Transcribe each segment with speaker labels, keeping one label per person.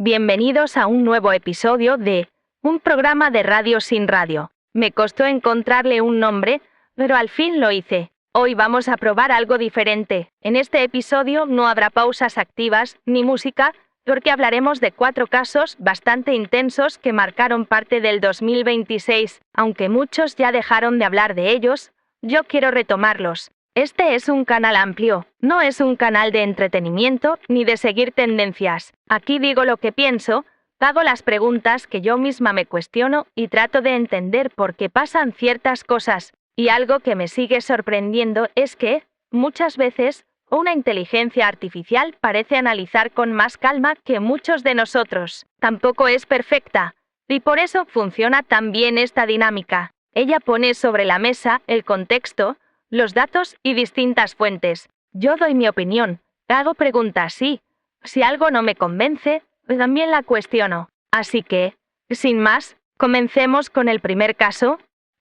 Speaker 1: Bienvenidos a un nuevo episodio de un programa de radio sin radio. Me costó encontrarle un nombre, pero al fin lo hice. Hoy vamos a probar algo diferente. En este episodio no habrá pausas activas ni música, porque hablaremos de 4 casos bastante intensos que marcaron parte del 2026. Aunque muchos ya dejaron de hablar de ellos, yo quiero retomarlos. Este es un canal amplio, no es un canal de entretenimiento ni de seguir tendencias. Aquí digo lo que pienso, hago las preguntas que yo misma me cuestiono y trato de entender por qué pasan ciertas cosas. Y algo que me sigue sorprendiendo es que, muchas veces, una inteligencia artificial parece analizar con más calma que muchos de nosotros. Tampoco es perfecta, y por eso funciona tan bien esta dinámica. Ella pone sobre la mesa el contexto, los datos y distintas fuentes. Yo doy mi opinión, hago preguntas sí. Si algo no me convence, también la cuestiono. Así que, sin más, comencemos con el primer caso.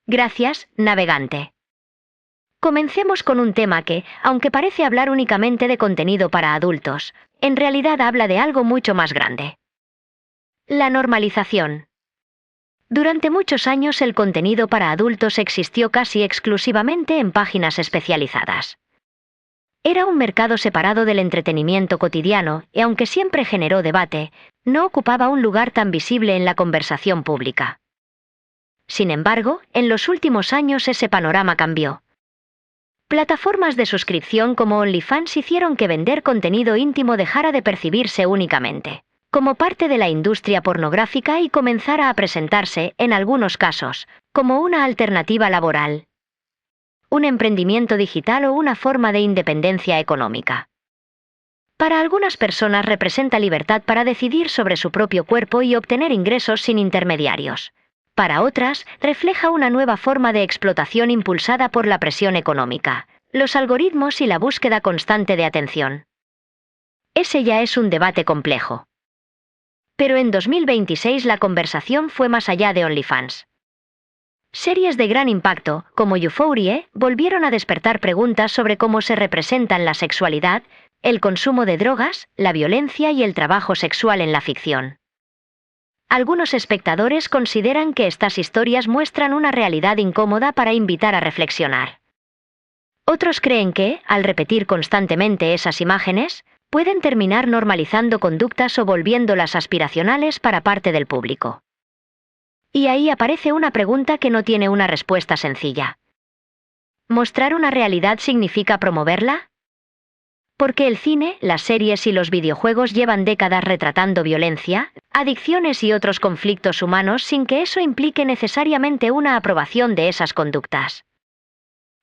Speaker 2: Gracias, navegante. Comencemos con un tema que, aunque parece hablar únicamente de contenido para adultos, en realidad habla de algo mucho más grande. La normalización. Durante muchos años el contenido para adultos existió casi exclusivamente en páginas especializadas. Era un mercado separado del entretenimiento cotidiano y aunque siempre generó debate, no ocupaba un lugar tan visible en la conversación pública. Sin embargo, en los últimos años ese panorama cambió. Plataformas de suscripción como OnlyFans hicieron que vender contenido íntimo dejara de percibirse únicamente como parte de la industria pornográfica y comenzara a presentarse, en algunos casos, como una alternativa laboral, un emprendimiento digital o una forma de independencia económica. Para algunas personas representa libertad para decidir sobre su propio cuerpo y obtener ingresos sin intermediarios. Para otras, refleja una nueva forma de explotación impulsada por la presión económica, los algoritmos y la búsqueda constante de atención. Ese ya es un debate complejo. Pero en 2026 la conversación fue más allá de OnlyFans. Series de gran impacto, como Euphoria, volvieron a despertar preguntas sobre cómo se representan la sexualidad, el consumo de drogas, la violencia y el trabajo sexual en la ficción. Algunos espectadores consideran que estas historias muestran una realidad incómoda para invitar a reflexionar. Otros creen que, al repetir constantemente esas imágenes, pueden terminar normalizando conductas o volviéndolas aspiracionales para parte del público. Y ahí aparece una pregunta que no tiene una respuesta sencilla. ¿Mostrar una realidad significa promoverla? Porque el cine, las series y los videojuegos llevan décadas retratando violencia, adicciones y otros conflictos humanos sin que eso implique necesariamente una aprobación de esas conductas.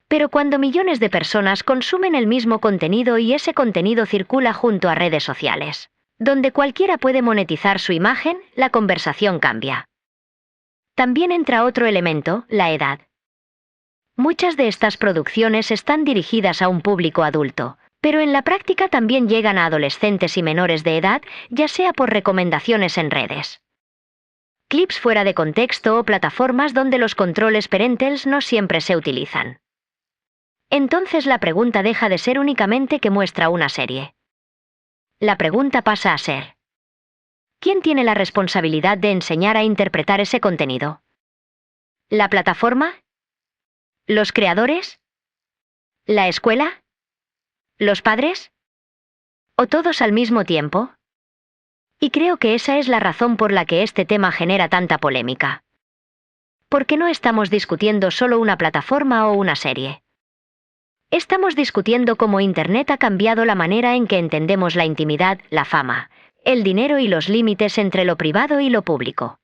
Speaker 2: Pero cuando millones de personas consumen el mismo contenido y ese contenido circula junto a redes sociales, donde cualquiera puede monetizar su imagen, la conversación cambia. También entra otro elemento, la edad. Muchas de estas producciones están dirigidas a un público adulto, pero en la práctica también llegan a adolescentes y menores de edad, ya sea por recomendaciones en redes, clips fuera de contexto o plataformas donde los controles parentales no siempre se utilizan. Entonces la pregunta deja de ser únicamente qué muestra una serie. La pregunta pasa a ser: ¿quién tiene la responsabilidad de enseñar a interpretar ese contenido? ¿La plataforma? ¿Los creadores? ¿La escuela? ¿Los padres? ¿O todos al mismo tiempo? Y creo que esa es la razón por la que este tema genera tanta polémica. Porque no estamos discutiendo solo una plataforma o una serie. Estamos discutiendo cómo Internet ha cambiado la manera en que entendemos la intimidad, la fama, el dinero y los límites entre lo privado y lo público.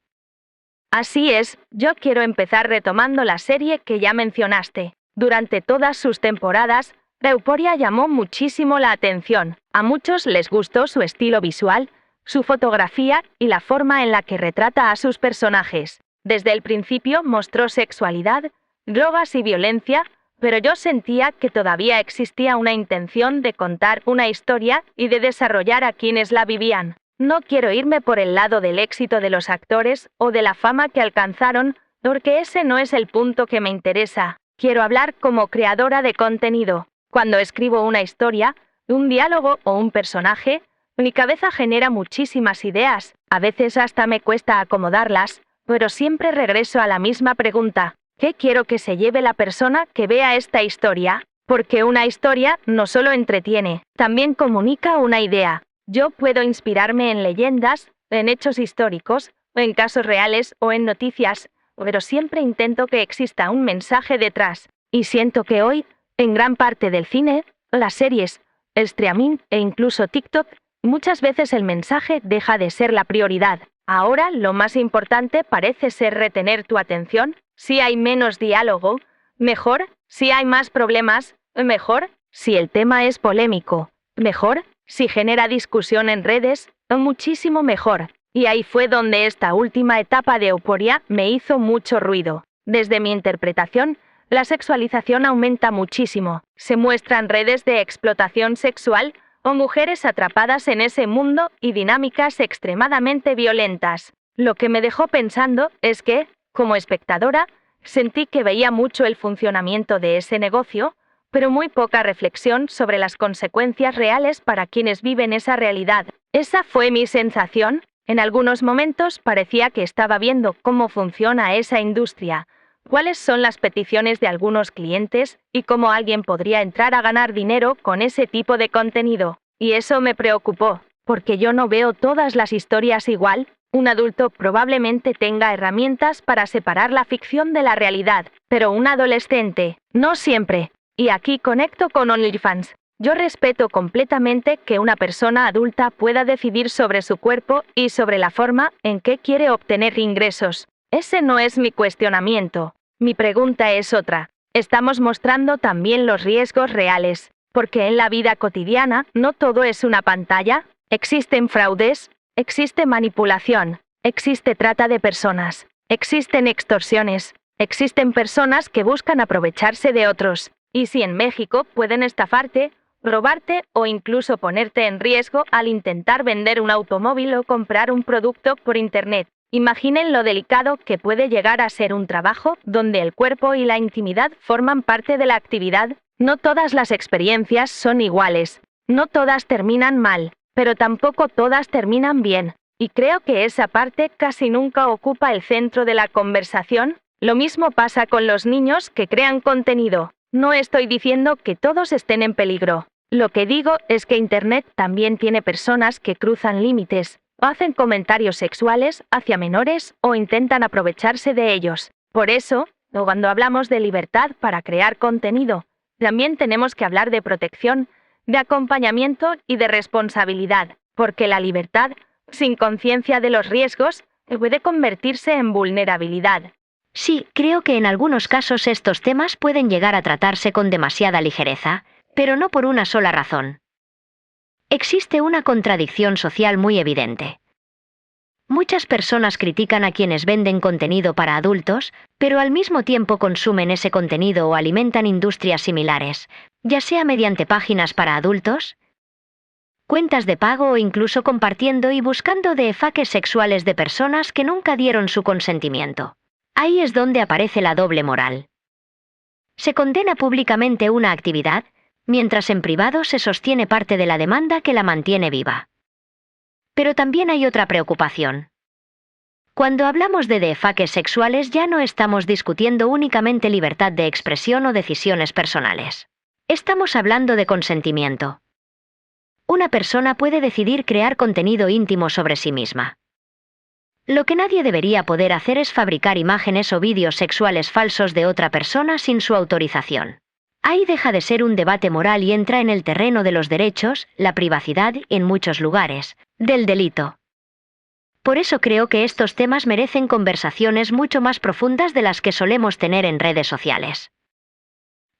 Speaker 1: Así es, yo quiero empezar retomando la serie que ya mencionaste. Durante todas sus temporadas, Euphoria llamó muchísimo la atención. A muchos les gustó su estilo visual, su fotografía y la forma en la que retrata a sus personajes. Desde el principio mostró sexualidad, drogas y violencia, pero yo sentía que todavía existía una intención de contar una historia y de desarrollar a quienes la vivían. No quiero irme por el lado del éxito de los actores o de la fama que alcanzaron, porque ese no es el punto que me interesa. Quiero hablar como creadora de contenido. Cuando escribo una historia, un diálogo o un personaje, Mi cabeza genera muchísimas ideas, a veces hasta me cuesta acomodarlas, pero siempre regreso a la misma pregunta: ¿qué quiero que se lleve la persona que vea esta historia? Porque una historia no solo entretiene, también comunica una idea. Yo puedo inspirarme en leyendas, en hechos históricos, en casos reales o en noticias, pero siempre intento que exista un mensaje detrás. Y siento que hoy, en gran parte del cine, las series, el streaming e incluso TikTok, muchas veces el mensaje deja de ser la prioridad. Ahora lo más importante parece ser retener tu atención. Si hay menos diálogo, mejor. Si hay más problemas, mejor. Si el tema es polémico, mejor. Si genera discusión en redes, muchísimo mejor. Y ahí fue donde esta última etapa de euforia me hizo mucho ruido. Desde mi interpretación, la sexualización aumenta muchísimo. Se muestran redes de explotación sexual o mujeres atrapadas en ese mundo y dinámicas extremadamente violentas. Lo que me dejó pensando es que, como espectadora, sentí que veía mucho el funcionamiento de ese negocio, pero muy poca reflexión sobre las consecuencias reales para quienes viven esa realidad. Esa fue mi sensación. En algunos momentos parecía que estaba viendo cómo funciona esa industria, cuáles son las peticiones de algunos clientes y cómo alguien podría entrar a ganar dinero con ese tipo de contenido. Y eso me preocupó, porque yo no veo todas las historias igual. Un adulto probablemente tenga herramientas para separar la ficción de la realidad, pero un adolescente, no siempre. Y aquí conecto con OnlyFans. Yo respeto completamente que una persona adulta pueda decidir sobre su cuerpo y sobre la forma en que quiere obtener ingresos. Ese no es mi cuestionamiento. Mi pregunta es otra. Estamos mostrando también los riesgos reales, porque en la vida cotidiana no todo es una pantalla. Existen fraudes, existe manipulación, existe trata de personas, existen extorsiones, existen personas que buscan aprovecharse de otros. Y si en México pueden estafarte, robarte o incluso ponerte en riesgo al intentar vender un automóvil o comprar un producto por Internet, imaginen lo delicado que puede llegar a ser un trabajo donde el cuerpo y la intimidad forman parte de la actividad. No todas las experiencias son iguales, no todas terminan mal, pero tampoco todas terminan bien. Y creo que esa parte casi nunca ocupa el centro de la conversación. Lo mismo pasa con los niños que crean contenido. No estoy diciendo que todos estén en peligro. Lo que digo es que Internet también tiene personas que cruzan límites, o hacen comentarios sexuales hacia menores o intentan aprovecharse de ellos. Por eso, cuando hablamos de libertad para crear contenido, también tenemos que hablar de protección, de acompañamiento y de responsabilidad, porque la libertad, sin conciencia de los riesgos, puede convertirse en vulnerabilidad.
Speaker 2: Sí, creo que en algunos casos estos temas pueden llegar a tratarse con demasiada ligereza, pero no por una sola razón. Existe una contradicción social muy evidente. Muchas personas critican a quienes venden contenido para adultos, pero al mismo tiempo consumen ese contenido o alimentan industrias similares, ya sea mediante páginas para adultos, cuentas de pago o incluso compartiendo y buscando defaques sexuales de personas que nunca dieron su consentimiento. Ahí es donde aparece la doble moral. Se condena públicamente una actividad, mientras en privado se sostiene parte de la demanda que la mantiene viva. Pero también hay otra preocupación. Cuando hablamos de defaques sexuales ya no estamos discutiendo únicamente libertad de expresión o decisiones personales. Estamos hablando de consentimiento. Una persona puede decidir crear contenido íntimo sobre sí misma. Lo que nadie debería poder hacer es fabricar imágenes o vídeos sexuales falsos de otra persona sin su autorización. Ahí deja de ser un debate moral y entra en el terreno de los derechos, la privacidad y, en muchos lugares, del delito. Por eso creo que estos temas merecen conversaciones mucho más profundas de las que solemos tener en redes sociales.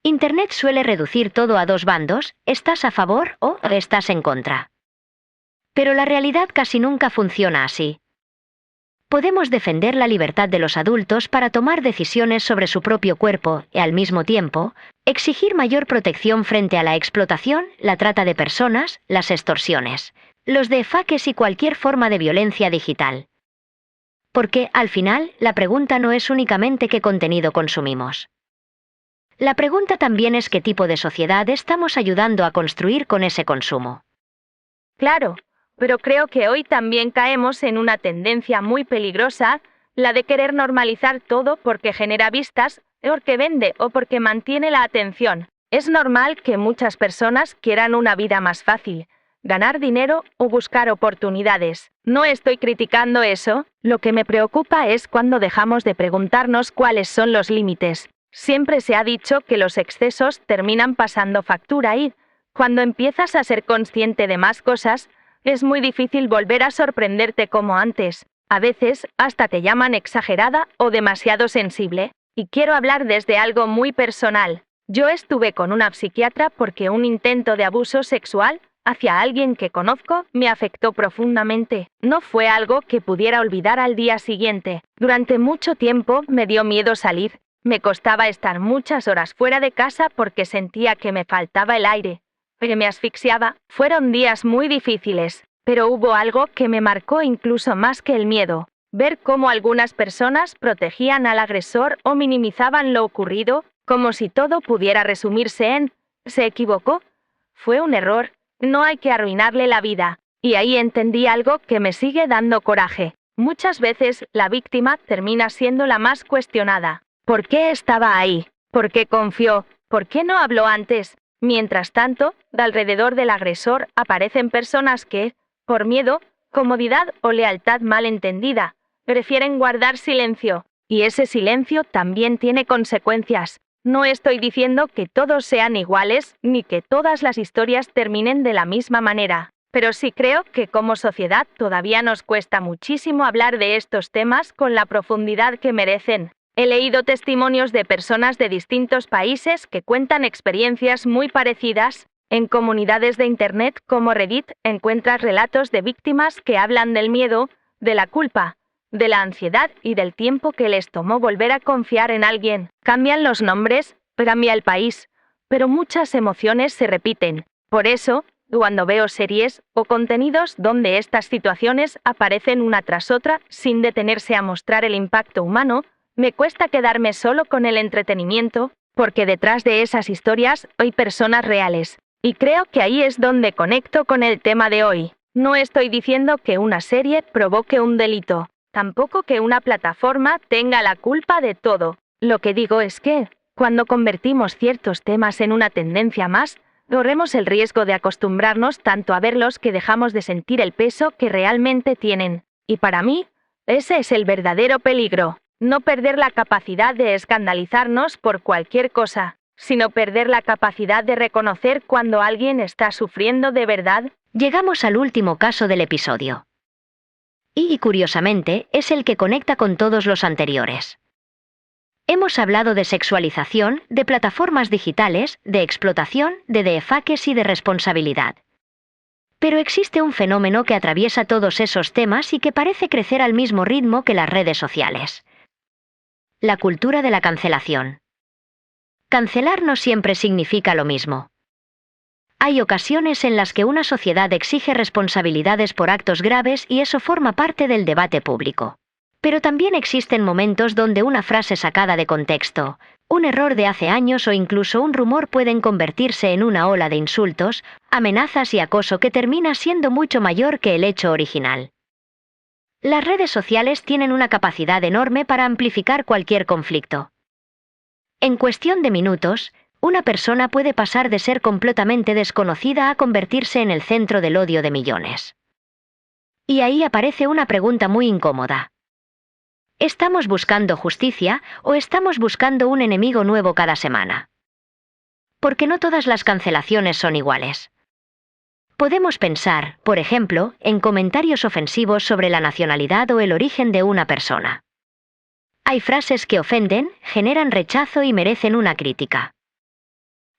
Speaker 2: Internet suele reducir todo a dos bandos: estás a favor o estás en contra. Pero la realidad casi nunca funciona así. Podemos defender la libertad de los adultos para tomar decisiones sobre su propio cuerpo y, al mismo tiempo, exigir mayor protección frente a la explotación, la trata de personas, las extorsiones, los defaques y cualquier forma de violencia digital. Porque, al final, la pregunta no es únicamente qué contenido consumimos. La pregunta también es qué tipo de sociedad estamos ayudando a construir con ese consumo.
Speaker 1: Claro, Pero creo que hoy también caemos en una tendencia muy peligrosa, la de querer normalizar todo porque genera vistas, porque vende o porque mantiene la atención. Es normal que muchas personas quieran una vida más fácil, ganar dinero o buscar oportunidades. No estoy criticando eso, lo que me preocupa es cuando dejamos de preguntarnos cuáles son los límites. Siempre se ha dicho que los excesos terminan pasando factura y, cuando empiezas a ser consciente de más cosas, es muy difícil volver a sorprenderte como antes. A veces, hasta te llaman exagerada o demasiado sensible. Y quiero hablar desde algo muy personal. Yo estuve con una psiquiatra porque un intento de abuso sexual hacia alguien que conozco me afectó profundamente. No fue algo que pudiera olvidar al día siguiente. Durante mucho tiempo me dio miedo salir. Me costaba estar muchas horas fuera de casa porque sentía que me faltaba el aire, pero me asfixiaba. Fueron días muy difíciles, pero hubo algo que me marcó incluso más que el miedo. Ver cómo algunas personas protegían al agresor o minimizaban lo ocurrido, como si todo pudiera resumirse en «se equivocó». Fue un error, no hay que arruinarle la vida. Y ahí entendí algo que me sigue dando coraje. Muchas veces la víctima termina siendo la más cuestionada. ¿Por qué estaba ahí? ¿Por qué confió? ¿Por qué no habló antes? Mientras tanto, de alrededor del agresor aparecen personas que, por miedo, comodidad o lealtad mal entendida, prefieren guardar silencio. Y ese silencio también tiene consecuencias. No estoy diciendo que todos sean iguales, ni que todas las historias terminen de la misma manera. Pero sí creo que como sociedad todavía nos cuesta muchísimo hablar de estos temas con la profundidad que merecen. He leído testimonios de personas de distintos países que cuentan experiencias muy parecidas. En comunidades de Internet como Reddit encuentras relatos de víctimas que hablan del miedo, de la culpa, de la ansiedad y del tiempo que les tomó volver a confiar en alguien. Cambian los nombres, cambia el país, pero muchas emociones se repiten. Por eso, cuando veo series o contenidos donde estas situaciones aparecen una tras otra sin detenerse a mostrar el impacto humano, me cuesta quedarme solo con el entretenimiento, porque detrás de esas historias hay personas reales. Y creo que ahí es donde conecto con el tema de hoy. No estoy diciendo que una serie provoque un delito, tampoco que una plataforma tenga la culpa de todo. Lo que digo es que, cuando convertimos ciertos temas en una tendencia más, corremos el riesgo de acostumbrarnos tanto a verlos que dejamos de sentir el peso que realmente tienen. Y para mí, ese es el verdadero peligro. No perder la capacidad de escandalizarnos por cualquier cosa, sino perder la capacidad de reconocer cuando alguien está sufriendo de verdad.
Speaker 2: Llegamos al último caso del episodio. Y, curiosamente, es el que conecta con todos los anteriores. Hemos hablado de sexualización, de plataformas digitales, de explotación, de defaques y de responsabilidad. Pero existe un fenómeno que atraviesa todos esos temas y que parece crecer al mismo ritmo que las redes sociales. La cultura de la cancelación. Cancelar no siempre significa lo mismo. Hay ocasiones en las que una sociedad exige responsabilidades por actos graves y eso forma parte del debate público. Pero también existen momentos donde una frase sacada de contexto, un error de hace años o incluso un rumor pueden convertirse en una ola de insultos, amenazas y acoso que termina siendo mucho mayor que el hecho original. Las redes sociales tienen una capacidad enorme para amplificar cualquier conflicto. En cuestión de minutos, una persona puede pasar de ser completamente desconocida a convertirse en el centro del odio de millones. Y ahí aparece una pregunta muy incómoda. ¿Estamos buscando justicia o estamos buscando un enemigo nuevo cada semana? Porque no todas las cancelaciones son iguales. Podemos pensar, por ejemplo, en comentarios ofensivos sobre la nacionalidad o el origen de una persona. Hay frases que ofenden, generan rechazo y merecen una crítica.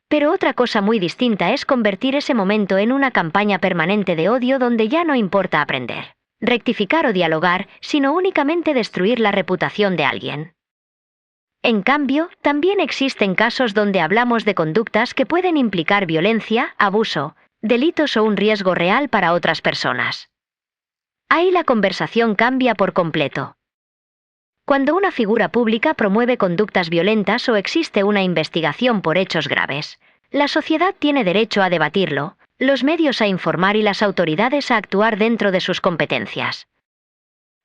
Speaker 2: Pero otra cosa muy distinta es convertir ese momento en una campaña permanente de odio donde ya no importa aprender, rectificar o dialogar, sino únicamente destruir la reputación de alguien. En cambio, también existen casos donde hablamos de conductas que pueden implicar violencia, abuso, delitos o un riesgo real para otras personas. Ahí la conversación cambia por completo. Cuando una figura pública promueve conductas violentas o existe una investigación por hechos graves, la sociedad tiene derecho a debatirlo, los medios a informar y las autoridades a actuar dentro de sus competencias.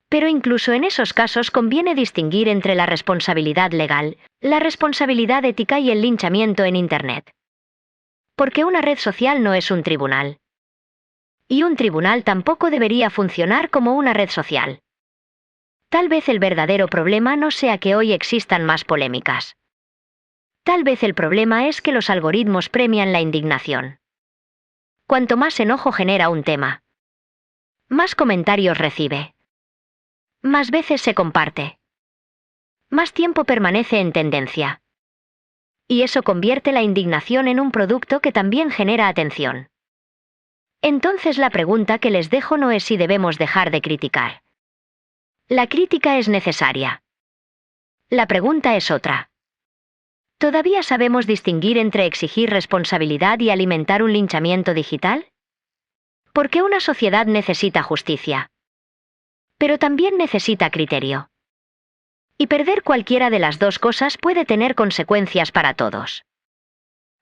Speaker 2: Pero incluso en esos casos conviene distinguir entre la responsabilidad legal, la responsabilidad ética y el linchamiento en Internet. Porque una red social no es un tribunal. Y un tribunal tampoco debería funcionar como una red social. Tal vez el verdadero problema no sea que hoy existan más polémicas. Tal vez el problema es que los algoritmos premian la indignación. Cuanto más enojo genera un tema, más comentarios recibe. Más veces se comparte. Más tiempo permanece en tendencia. Y eso convierte la indignación en un producto que también genera atención. Entonces la pregunta que les dejo no es si debemos dejar de criticar. La crítica es necesaria. La pregunta es otra. ¿Todavía sabemos distinguir entre exigir responsabilidad y alimentar un linchamiento digital? Porque una sociedad necesita justicia. Pero también necesita criterio. Y perder cualquiera de las dos cosas puede tener consecuencias para todos.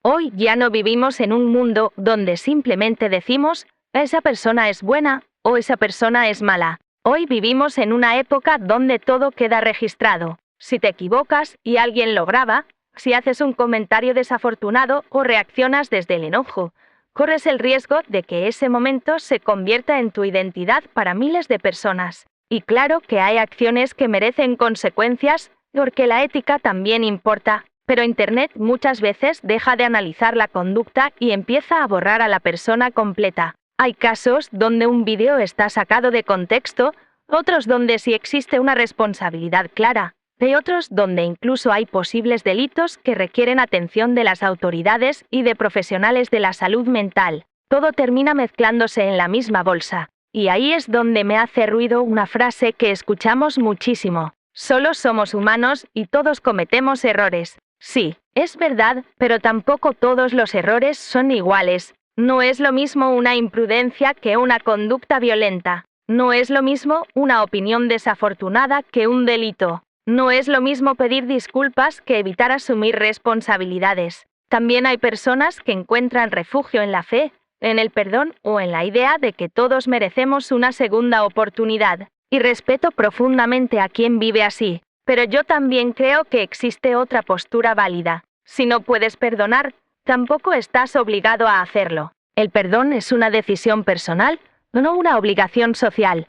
Speaker 1: Hoy ya no vivimos en un mundo donde simplemente decimos, esa persona es buena o esa persona es mala. Hoy vivimos en una época donde todo queda registrado. Si te equivocas y alguien lo graba, si haces un comentario desafortunado o reaccionas desde el enojo, corres el riesgo de que ese momento se convierta en tu identidad para miles de personas. Y claro que hay acciones que merecen consecuencias, porque la ética también importa, pero Internet muchas veces deja de analizar la conducta y empieza a borrar a la persona completa. Hay casos donde un vídeo está sacado de contexto, otros donde sí existe una responsabilidad clara, y otros donde incluso hay posibles delitos que requieren atención de las autoridades y de profesionales de la salud mental. Todo termina mezclándose en la misma bolsa. Y ahí es donde me hace ruido una frase que escuchamos muchísimo. Solo somos humanos y todos cometemos errores. Sí, es verdad, pero tampoco todos los errores son iguales. No es lo mismo una imprudencia que una conducta violenta. No es lo mismo una opinión desafortunada que un delito. No es lo mismo pedir disculpas que evitar asumir responsabilidades. También hay personas que encuentran refugio en la fe, en el perdón o en la idea de que todos merecemos una segunda oportunidad. Y respeto profundamente a quien vive así. Pero yo también creo que existe otra postura válida. Si no puedes perdonar, tampoco estás obligado a hacerlo. El perdón es una decisión personal, no una obligación social.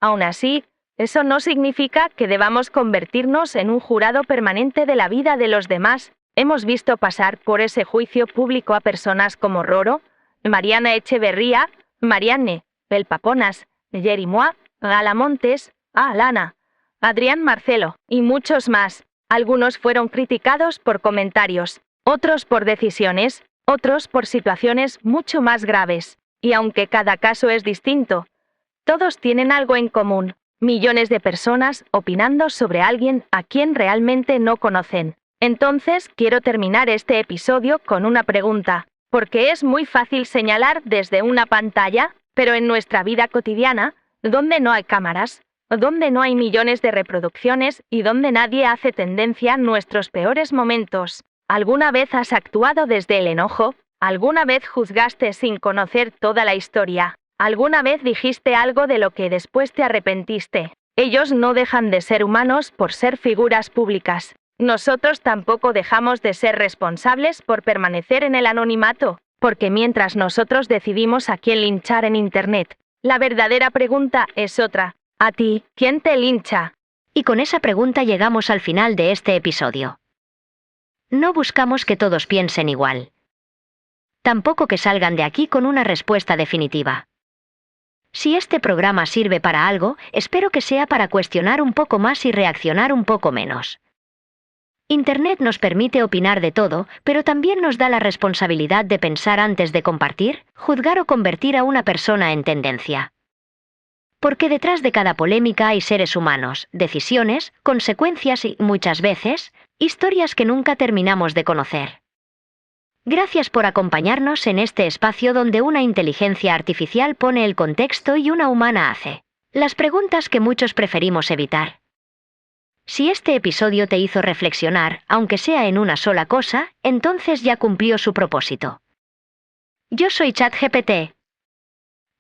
Speaker 1: Aún así, eso no significa que debamos convertirnos en un jurado permanente de la vida de los demás. Hemos visto pasar por ese juicio público a personas como Roro, Mariana Echeverría, Marianne, El Paponas, Jerry Mois, Gala Montes, Alana, Adrián Marcelo, y muchos más. Algunos fueron criticados por comentarios, otros por decisiones, otros por situaciones mucho más graves. Y aunque cada caso es distinto, todos tienen algo en común: millones de personas opinando sobre alguien a quien realmente no conocen. Entonces, quiero terminar este episodio con una pregunta, porque es muy fácil señalar desde una pantalla, pero en nuestra vida cotidiana, donde no hay cámaras, donde no hay millones de reproducciones y donde nadie hace tendencia a nuestros peores momentos, ¿alguna vez has actuado desde el enojo? ¿Alguna vez juzgaste sin conocer toda la historia? ¿Alguna vez dijiste algo de lo que después te arrepentiste? Ellos no dejan de ser humanos por ser figuras públicas. Nosotros tampoco dejamos de ser responsables por permanecer en el anonimato, porque mientras nosotros decidimos a quién linchar en Internet, la verdadera pregunta es otra. A ti, ¿quién te lincha?
Speaker 2: Y con esa pregunta llegamos al final de este episodio. No buscamos que todos piensen igual. Tampoco que salgan de aquí con una respuesta definitiva. Si este programa sirve para algo, espero que sea para cuestionar un poco más y reaccionar un poco menos. Internet nos permite opinar de todo, pero también nos da la responsabilidad de pensar antes de compartir, juzgar o convertir a una persona en tendencia. Porque detrás de cada polémica hay seres humanos, decisiones, consecuencias y, muchas veces, historias que nunca terminamos de conocer. Gracias por acompañarnos en este espacio donde una inteligencia artificial pone el contexto y una humana hace las preguntas que muchos preferimos evitar. Si este episodio te hizo reflexionar, aunque sea en una sola cosa, entonces ya cumplió su propósito. Yo soy ChatGPT.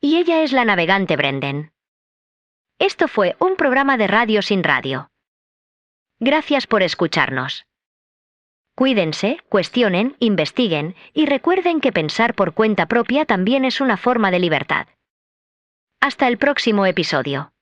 Speaker 2: Y ella es la navegante Brendan. Esto fue un programa de Radio sin Radio. Gracias por escucharnos. Cuídense, cuestionen, investiguen y recuerden que pensar por cuenta propia también es una forma de libertad. Hasta el próximo episodio.